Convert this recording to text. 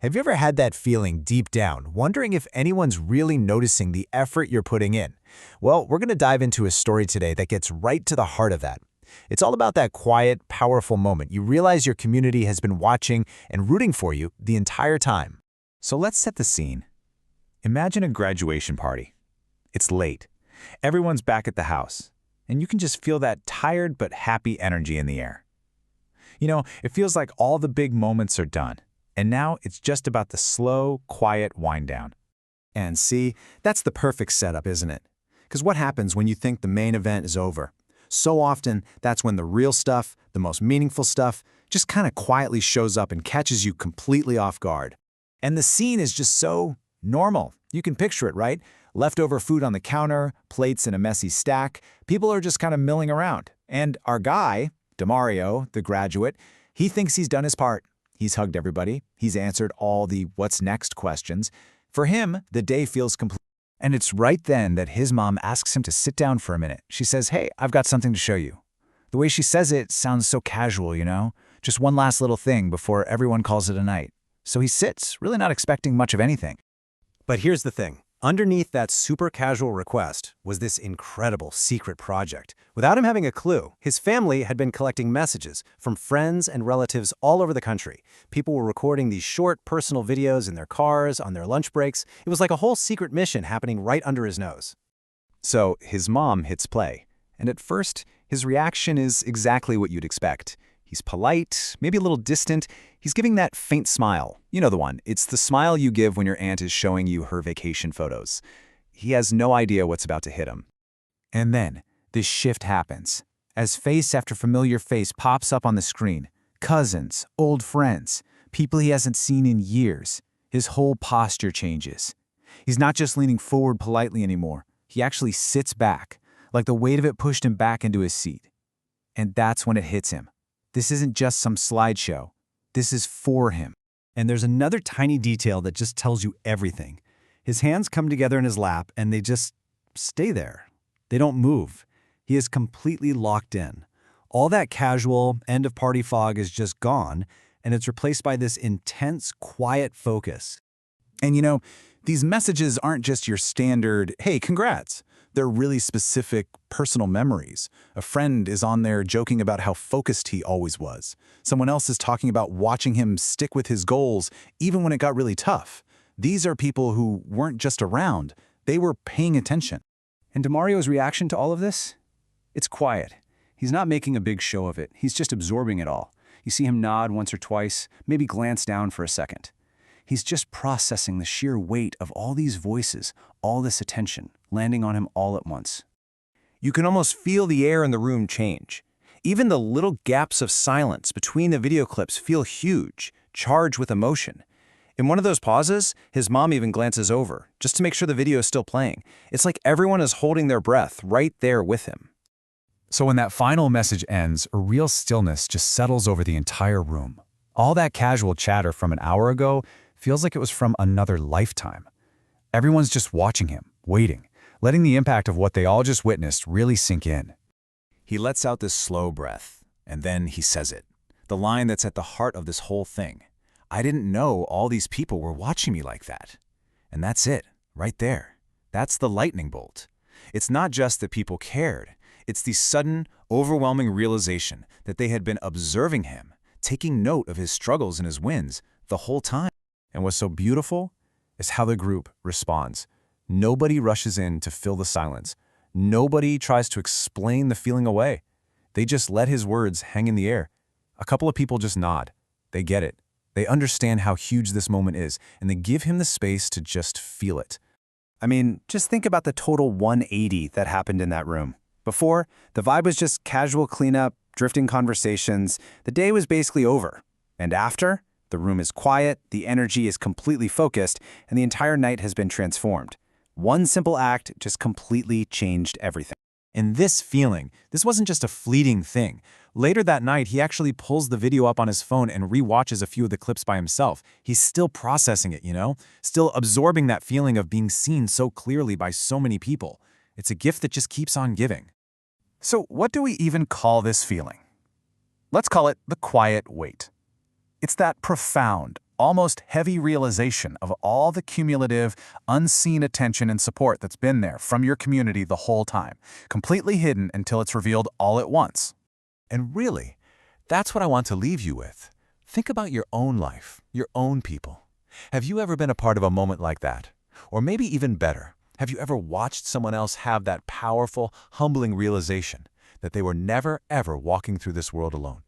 Have you ever had that feeling deep down, wondering if anyone's really noticing the effort you're putting in? Well, we're going to dive into a story today that gets right to the heart of that. It's all about that quiet, powerful moment you realize your community has been watching and rooting for you the entire time. So let's set the scene. Imagine a graduation party. It's late. Everyone's back at the house, and you can just feel that tired but happy energy in the air. It feels like all the big moments are done. And now it's just about the slow, quiet wind down. And see, that's the perfect setup, isn't it? Because what happens when you think the main event is over? So often, that's when the real stuff, the most meaningful stuff, just kind of quietly shows up and catches you completely off guard. And the scene is just so normal. You can picture it, right? Leftover food on the counter, plates in a messy stack. People are just kind of milling around. And our guy, DaMario, the graduate, he thinks he's done his part. He's hugged everybody. He's answered all the what's next questions. For him, the day feels complete. And it's right then that his mom asks him to sit down for a minute. She says, "Hey, I've got something to show you." The way she says it sounds so casual, Just one last little thing before everyone calls it a night. So he sits, really not expecting much of anything. But here's the thing. Underneath that super casual request was this incredible secret project. Without him having a clue, his family had been collecting messages from friends and relatives all over the country. People were recording these short, personal videos in their cars, on their lunch breaks. It was like a whole secret mission happening right under his nose. So his mom hits play. And at first, his reaction is exactly what you'd expect. He's polite, maybe a little distant. He's giving that faint smile. You know the one. It's the smile you give when your aunt is showing you her vacation photos. He has no idea what's about to hit him. And then, this shift happens. As face after familiar face pops up on the screen. Cousins, old friends, people he hasn't seen in years. His whole posture changes. He's not just leaning forward politely anymore. He actually sits back, like the weight of it pushed him back into his seat. And that's when it hits him. This isn't just some slideshow. This is for him. And there's another tiny detail that just tells you everything. His hands come together in his lap and they just stay there. They don't move. He is completely locked in. All that casual, end-of-party fog is just gone, and it's replaced by this intense, quiet focus. And these messages aren't just your standard, "Hey, congrats." They're really specific, personal memories. A friend is on there joking about how focused he always was. Someone else is talking about watching him stick with his goals, even when it got really tough. These are people who weren't just around, they were paying attention. And DaMario's reaction to all of this? It's quiet. He's not making a big show of it. He's just absorbing it all. You see him nod once or twice, maybe glance down for a second. He's just processing the sheer weight of all these voices, all this attention, landing on him all at once. You can almost feel the air in the room change. Even the little gaps of silence between the video clips feel huge, charged with emotion. In one of those pauses, his mom even glances over, just to make sure the video is still playing. It's like everyone is holding their breath right there with him. So when that final message ends, a real stillness just settles over the entire room. All that casual chatter from an hour ago feels like it was from another lifetime. Everyone's just watching him, waiting, letting the impact of what they all just witnessed really sink in. He lets out this slow breath, and then he says it. The line that's at the heart of this whole thing. "I didn't know all these people were watching me like that." And that's it, right there. That's the lightning bolt. It's not just that people cared. It's the sudden, overwhelming realization that they had been observing him, taking note of his struggles and his wins the whole time. And what's so beautiful is how the group responds. Nobody rushes in to fill the silence. Nobody tries to explain the feeling away. They just let his words hang in the air. A couple of people just nod. They get it. They understand how huge this moment is, and they give him the space to just feel it. I mean, just think about the total 180 that happened in that room. Before, the vibe was just casual cleanup, drifting conversations. The day was basically over. And after, the room is quiet, the energy is completely focused, and the entire night has been transformed. One simple act just completely changed everything. And this feeling, this wasn't just a fleeting thing. Later that night, he actually pulls the video up on his phone and rewatches a few of the clips by himself. He's still processing it, Still absorbing that feeling of being seen so clearly by so many people. It's a gift that just keeps on giving. So what do we even call this feeling? Let's call it the quiet wait. It's that profound, almost heavy realization of all the cumulative, unseen attention and support that's been there from your community the whole time, completely hidden until it's revealed all at once. And really, that's what I want to leave you with. Think about your own life, your own people. Have you ever been a part of a moment like that? Or maybe even better, have you ever watched someone else have that powerful, humbling realization that they were never, ever walking through this world alone?